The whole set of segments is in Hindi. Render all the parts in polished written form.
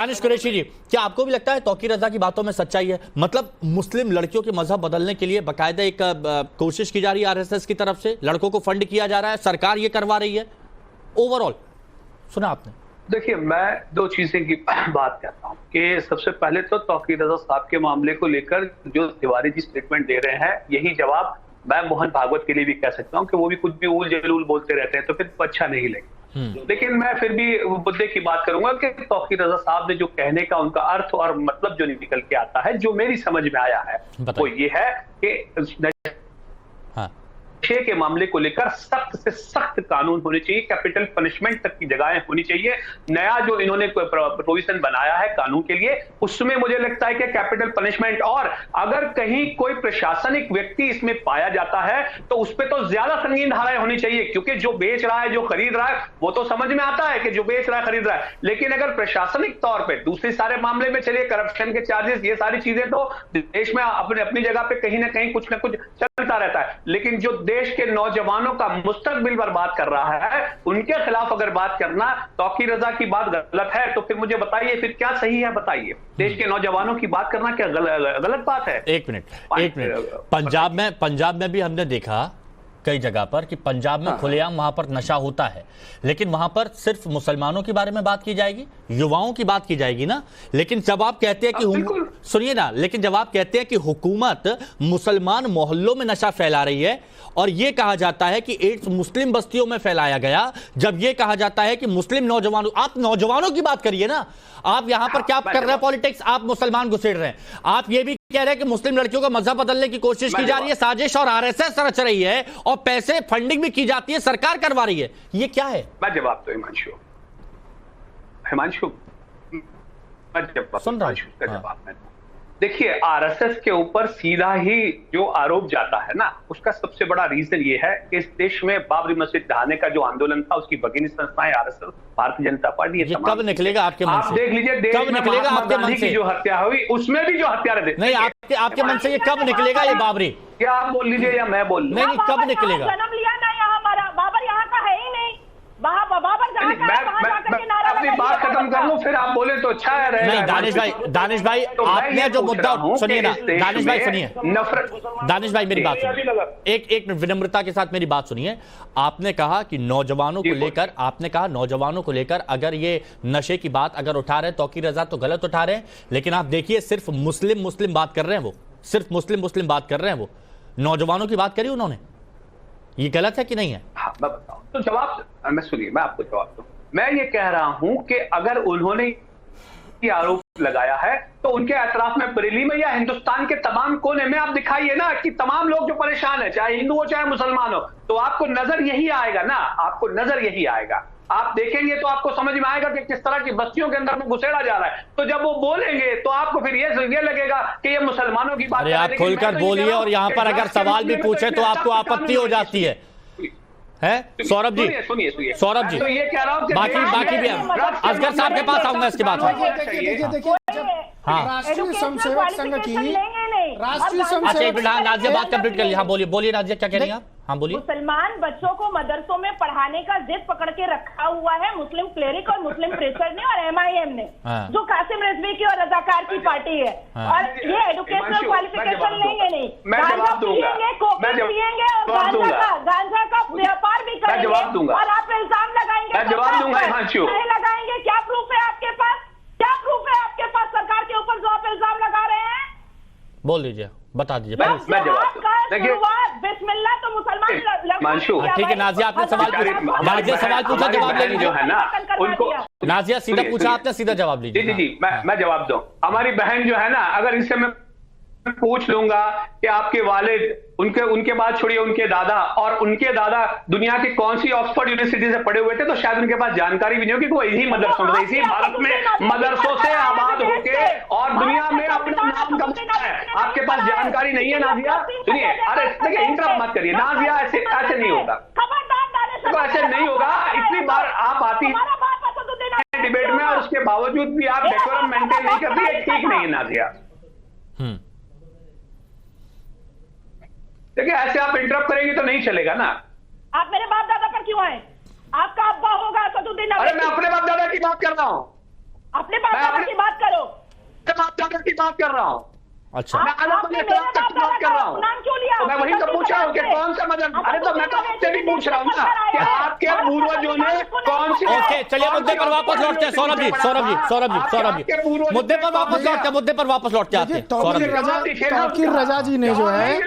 दानिश कुरैशी जी, क्या आपको भी लगता है तौकीर रजा की बातों में सच्चाई है? मतलब मुस्लिम लड़कियों के मजहब बदलने के लिए बाकायदा एक कोशिश की जा रही है आरएसएस की तरफ से, लड़कों को फंड किया जा रहा है, सरकार ये करवा रही है। ओवरऑल सुना आपने? देखिए, मैं दो चीजें की बात करता हूँ कि सबसे पहले तो तौकीर रजा साहब के मामले को लेकर जो तिवारी जी स्टेटमेंट दे रहे हैं, यही जवाब मैं मोहन भागवत के लिए भी कह सकता हूँ कि वो भी कुछ भी ऊल जलूल बोलते रहते हैं, तो फिर अच्छा नहीं लगेगा। लेकिन मैं फिर भी मुद्दे की बात करूंगा कि तौकीर रजा साहब ने जो कहने का उनका अर्थ और मतलब जो निकल के आता है, जो मेरी समझ में आया है, वो ये है कि नशे के मामले को लेकर सख्त से सख्त कानून होने चाहिए, कैपिटल पनिशमेंट तक की जगहें होनी चाहिए। नया जो इन्होंने प्रोविजन बनाया है कानून के लिए, उसमें मुझे लगता है कि कैपिटल पनिशमेंट, और अगर कहीं कोई प्रशासनिक व्यक्ति इसमें पाया जाता है तो उस पर तो ज्यादा संगीन धाराएं होनी चाहिए, क्योंकि जो बेच रहा है, जो खरीद रहा है, वो तो समझ में आता है कि जो बेच रहा है खरीद रहा है, लेकिन अगर प्रशासनिक तौर पर दूसरे सारे मामले में चलिए, करप्शन के चार्जेस, ये सारी चीजें तो देश में अपने अपनी जगह पे कहीं ना कहीं कुछ ना कुछ चलता रहता है, लेकिन जो देश के नौजवानों का मुस्तकबिल बर्बाद कर रहा है, उनके खिलाफ अगर बात करना तौकीर रजा की बात गलत है, तो फिर मुझे बताइए फिर क्या सही है? बताइए, देश के नौजवानों की बात करना क्या गलत बात है? एक मिनट, पंजाब में भी हमने देखा कई जगह पर कि पंजाब में खुलेआम वहां पर नशा होता है, लेकिन वहां पर सिर्फ मुसलमानों के बारे में बात की जाएगी, युवाओं की बात की जाएगी ना। लेकिन जब आप कहते हैं कि सुनिए ना, लेकिन जब आप कहते हैं कि हुकूमत मुसलमान मोहल्लों में नशा फैला रही है और यह कहा जाता है कि एड्स मुस्लिम बस्तियों में फैलाया गया, जब यह कहा जाता है कि मुस्लिम नौजवानों, आप नौजवानों की बात करिए ना। आप यहां पर क्या कर रहे हैं पॉलिटिक्स? आप मुसलमान घुसेड़ रहे हैं। आप ये भी कह रहे हैं कि मुस्लिम लड़कियों का मजहब बदलने की कोशिश की जा रही है, साजिश और आरएसएस रच रही है और पैसे फंडिंग भी की जाती है, सरकार करवा रही है। ये क्या है? मैं जवाब दो हिमांशु, मैं जवाब देखिए, आरएसएस के ऊपर सीधा ही जो आरोप जाता है ना, उसका सबसे बड़ा रीजन ये है कि इस देश में बाबरी मस्जिद ढहाने का जो आंदोलन था, उसकी भगिनी संस्थाएं आरएसएस, भारतीय जनता पार्टी, ये कब निकलेगा आपके मन से? आप देख लीजिए, देश में महात्मा गांधी की जो हत्या हुई, उसमें भी जो हत्यारे थे। नहीं, आपके मन से ये कब निकलेगा ये बाबरी? क्या आप बोल लीजिए या मैं बोल? नहीं, कब निकलेगा? जन्म लिया ना यहाँ, हमारा बाबर यहाँ का है ही नहीं। अपनी बात खत्म कर लूं, फिर आप बोले तो अच्छा है। नहीं, दानिश भाई आपने जो मुद्दा, सुनिए ना दानिश भाई, सुनिए, दानिश भाई मेरी बात सुनिए, एक विनम्रता के साथ मेरी बात सुनिए। आपने कहा कि नौजवानों को लेकर, आपने कहा नौजवानों को लेकर अगर ये नशे की बात अगर उठा रहे हैं, तौकीर रजा तो गलत उठा रहे हैं, लेकिन आप देखिए सिर्फ मुस्लिम बात कर रहे हैं, वो सिर्फ मुस्लिम बात कर रहे हैं, वो नौजवानों की बात करी उन्होंने, ये गलत है कि नहीं है? हाँ, मैं बताऊं तो जवाब, मैं सुनिए, मैं आपको जवाब दूं। मैं ये कह रहा हूं कि अगर उन्होंने ये आरोप लगाया है तो उनके एतराफ में, बरेली में या हिंदुस्तान के तमाम कोने में आप दिखाइए ना कि तमाम लोग जो परेशान है, चाहे हिंदू हो चाहे मुसलमान हो, तो आपको नजर यही आएगा ना, आपको नजर यही आएगा। आप देखेंगे तो आपको समझ में आएगा कि किस तरह की बस्तियों के अंदर में घुसेड़ा जा रहा है। तो जब वो बोलेंगे तो आपको फिर ये लगेगा कि ये मुसलमानों की बात। अरे आप खुलकर बोलिए, और यहाँ पर अगर सवाल भी पूछे तो आपको आपत्ति हो जाती है सौरभ जी? सौरभ जी, तो ये कह रहा हूँ कि बाकी भी असगर साहब के पास आऊंगा इसके बाद। राष्ट्रीय स्वयंसेवक संघ की अच्छा, एक मिनट, नाजिया बात कंप्लीट कर ली। हाँ बोलिए नाजिया, क्या कह रही हैं आप? हाँ बोलिए। मुसलमान बच्चों को मदरसों में पढ़ाने का जिद पकड़ के रखा हुआ है मुस्लिम क्लेरिक और मुस्लिम प्रेशर ने और एमआईएम ने, जो कासिम रिजवी की और रजाकार की पार्टी है। और ये एजुकेशनल क्वालिफिकेशन लेंगे नहीं, गांजा पिएंगे, कोकेन पिएंगे और गांजा का व्यापार भी करेंगे, और आप इल्जाम लगाएंगे, लगाएंगे। क्या प्रूफ है आपके पास? क्या प्रूफ है आपके पास सरकार के ऊपर जो आप इल्जाम लगा रहे हैं? बोल दीजिए, बता दीजिए। बिस्मिल्लाह तो मुसलमान। ठीक है नाजिया, आपने सवाल पूछा, जवाब लेने जो है ना उनको। नाजिया सीधा पूछा आपने, सीधा जवाब लीजिए। जी, मैं जवाब दूं। हमारी बहन जो है ना, अगर इससे मैं पूछ लूंगा कि आपके वालिद, उनके बाद छोड़िए उनके दादा, और उनके दादा दुनिया की कौन सी ऑक्सफोर्ड यूनिवर्सिटी से पढ़े हुए थे, तो शायद उनके पास जानकारी भी नहीं होगी कि वो इसी मदरसों से, इसी भारत में मदरसों से आबाद होके और दुनिया में अपना नाम कमाया है। आपके पास जानकारी नहीं है नाजिया? सुनिए, अरे देखिए, इंटरप्ट मत करिए नाजिया, ऐसे नहीं होगा, तो ऐसे नहीं होगा। इतनी बार आप आती है डिबेट में और उसके बावजूद भी आप डेकोरम मेंटेन नहीं करती है, ठीक नहीं है नाजिया। देखिए, ऐसे आप इंटरप्ट करेंगे तो नहीं चलेगा ना। आप मेरे बाप दादा पर क्यों आए? आपका अब्बा होगा असदुद्दीन। अरे मैं अपने बाप दादा की बात कर रहा हूं। अपने बाप की बात करो। बाप की बात कर रहा हूँ। अच्छा, मैं बात कर रहा हूँ। तो मैं वही तो पूछ रहा हूँ कि कौन सा मदद। अरे तो मैं तो आपसे भी पूछ रहा हूँ ना कि आपके पूर्वजों ने कौन सी। ओके, चलिए मुद्दे पर वापस लौटते हैं सौरभ जी, मुद्दे पर वापस लौटते हैं, मुद्दे पर वापस लौटते हैं। तौकीर रजा जी ने जो है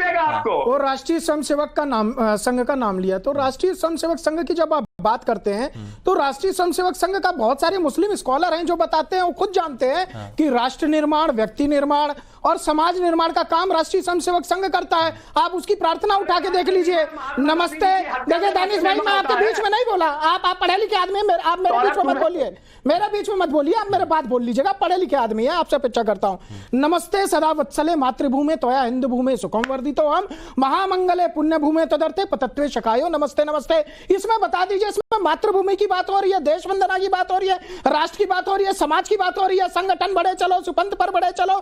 वो राष्ट्रीय स्वयंसेवक का नाम संघ का नाम लिया। तो राष्ट्रीय स्वयंसेवक संघ की जब आप बात करते हैं तो राष्ट्रीय स्वयंसेवक संघ का बहुत सारे मुस्लिम स्कॉलर हैं जो बताते हैं, वो खुद जानते हैं कि राष्ट्र निर्माण, व्यक्ति निर्माण और समाज निर्माण का काम राष्ट्रीय स्वयंसेवक संघ करता है। आप उसकी प्रार्थना उठा के देख लीजिए। नमस्ते, देखिए दानिश भाई, मैं आपके बीच में नहीं बोला। आप पढ़े लिखे आदमी हैं, आप मेरे बीच में मत बोलिए, मेरे बीच में मत बोलिए, आप मेरे बात बोल लीजिएगा। पढ़े लिखे आदमी है, आपसे अपेक्षा करता हूं। नमस्ते सदा वत्सले मातृभूमे त्वया हिंदू भूमे सुखम वर्धितो हम महामंगले पुण्य भूमे तदर्थे पतत्वे शकायो नमस्ते नमस्ते। इसमें बता दीजिए, इसमें मातृभूमि की बात हो रही है, देश वंदना की बात हो रही है, राष्ट्र की बात हो रही है, समाज की बात हो रही है, संगठन बढ़े चलो, सुपंथ पर बढ़े चलो,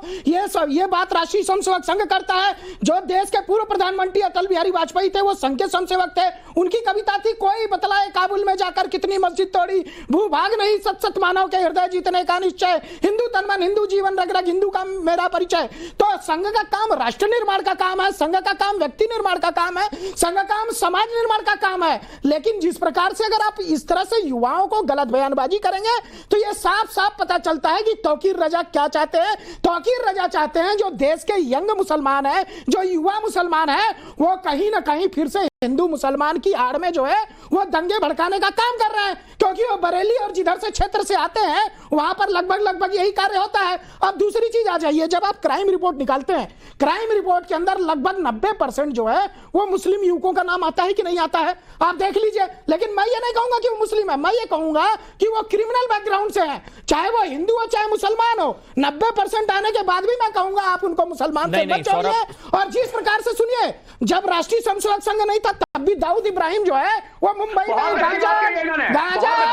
ये बात राष्ट्रीय स्वयंसेवक संघ करता है। जो देश के पूर्व प्रधानमंत्री अटल बिहारी वाजपेयी थे वो संघ के स्वयंसेवक थे। उनकी कविता थी, कोई बतलाए काबुल में जाकर कितनी मस्जिद तोड़ी, भूभाग नहीं सत सत मानव के हृदय जीतने का निश्चय, हिंदू तन मन हिंदू जीवन रग रग हिंदू का मेरा परिचय। तो संघ का काम राष्ट्र निर्माण का काम है, संघ का काम व्यक्ति निर्माण का काम है, संघ का काम समाज निर्माण का काम है। लेकिन जिस प्रकार से अगर आप इस तरह से युवाओं को गलत बयानबाजी करेंगे तो यह साफ साफ पता चलता है कि तौकीर रजा क्या चाहते हैं। तौकीर रजा चाहते हैं जो देश के यंग मुसलमान है, जो युवा मुसलमान है, वो कहीं ना कहीं फिर से हिंदू मुसलमान की आड़ में जो है वो दंगे भड़काने का काम कर रहे हैं, क्योंकि वो बरेली और जिधर से क्षेत्र से आते हैं वहां पर लगभग यही कार्य होता है। अब दूसरी चीज आ जाइए, जब आप क्राइम रिपोर्ट निकालते हैं, क्राइम रिपोर्ट के अंदर लगभग 90% जो है वो मुस्लिम युवकों का नाम आता है कि नहीं आता है, आप देख लीजिए। लेकिन मैं ये नहीं कहूंगा कि वो मुस्लिम है, मैं ये कहूंगा कि वो क्रिमिनल बैकग्राउंड से है, चाहे वो हिंदू हो चाहे मुसलमान हो। 90% आने के बाद भी मैं कहूंगा आप उनको मुसलमान से मत जोड़िए। और जिस प्रकार से सुनिए, जब राष्ट्रीय स्वयंसेवक संघ नहीं था तब भी दाऊद इब्राहिम जो है वो मुंबई में गांजा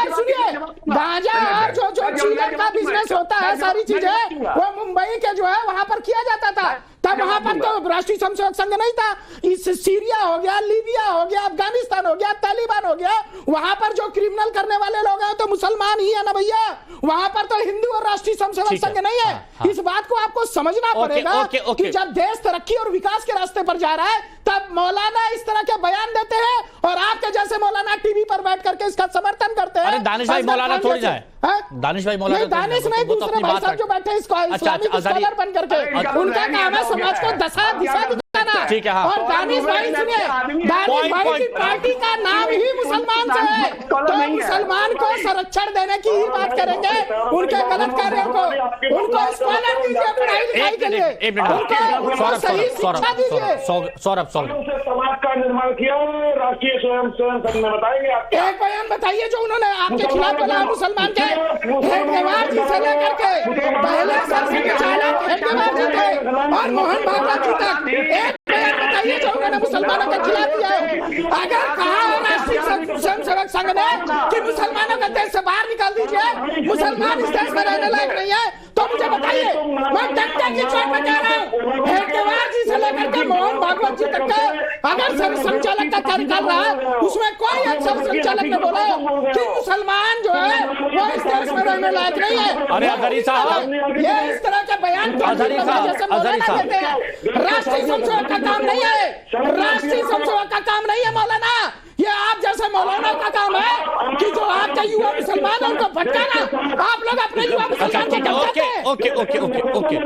सुनिए, गांजा और जो चीजों का बिजनेस होता है, सारी चीजें वो मुंबई के जो है वहां पर किया जाता था। तब वहां पर तो राष्ट्रीय स्वयंसेवक संघ नहीं था। इस सीरिया हो गया, लीबिया हो गया, अफगानिस्तान हो गया, तालिबान हो गया, वहां पर जो क्रिमिनल करने वाले लोग हैं तो मुसलमान ही है ना भैया, वहां पर तो हिंदू और राष्ट्रीय स्वयंसेवक संघ नहीं है। इस बात को आपको समझना पड़ेगा कि जब देश तरक्की और विकास के रास्ते पर जा रहा है तब मौलाना इस तरह के बयान देते हैं और आपके जैसे मौलाना टीवी पर बैठ करके इसका समर्थन करते हैं। अरे दानिश भाई मौलाना थोड़ी जाए, दानिश भाई मौलाना दानिश नहीं, दूसरे भाई साहब जो बैठे इस्लामिक स्कॉलर बन करके, उनका काम है समाज को दिशा दिखाना। ठीक है, और दानिश भाई सुनिए, दानिश भाई की पार्टी का नाम ही मुसलमान से है, तो मुसलमान को संरक्षण देने की ही बात करेंगे। उनके गलत कार्यों को उनको स्कॉलर दीजिए पढ़ाई लिखाई के लिए, उनको सही शिक्षा दीजिए। सौरभ समाज का निर्माण किया राष्ट्रीय स्वयंसेवक संघ में, बताएंगे आप? एक बयान बताइए जो उन्होंने आपके खिलाफ बोला मुसलमान के हेडगेवार जी से लेकर के पहले संचालक हेडगेवार जी थे और मोहन भागवत जी तक, एक बयान बताइए जो उन्होंने मुसलमानों के खिलाफ दिया है। अगर कहा है राष्ट्रीय स्वयंसेवक संघ ने कि मुसलमानों को देश से बाहर निकाल दीजिए, मुसलमान इस देश में रहने लायक नहीं है, तो मुझे बताइए। मैं डंडे की चोट में कह रहा हूँ, हेडगेवार जी से लेकर के मोहन भागवत जी तक के अगर संचालक का कार्य कर रहा है उसमें कोई अफसर संचालक ने बोला कि मुसलमान जो है वो इस देश में रहने लायक नहीं है। अरे अजहरी साहब, ये इस तरह के बयान राष्ट्रीय स्वयंसेवक का काम नहीं है, राष्ट्रीय स्वयंसेवक का काम नहीं है मौलाना। ये आप जैसे मौलाना का काम है कि जो आपके युवा मुसलमान है उनको भटकाना। आप लोग अपने युवा मुसलमान को okay okay okay okay okay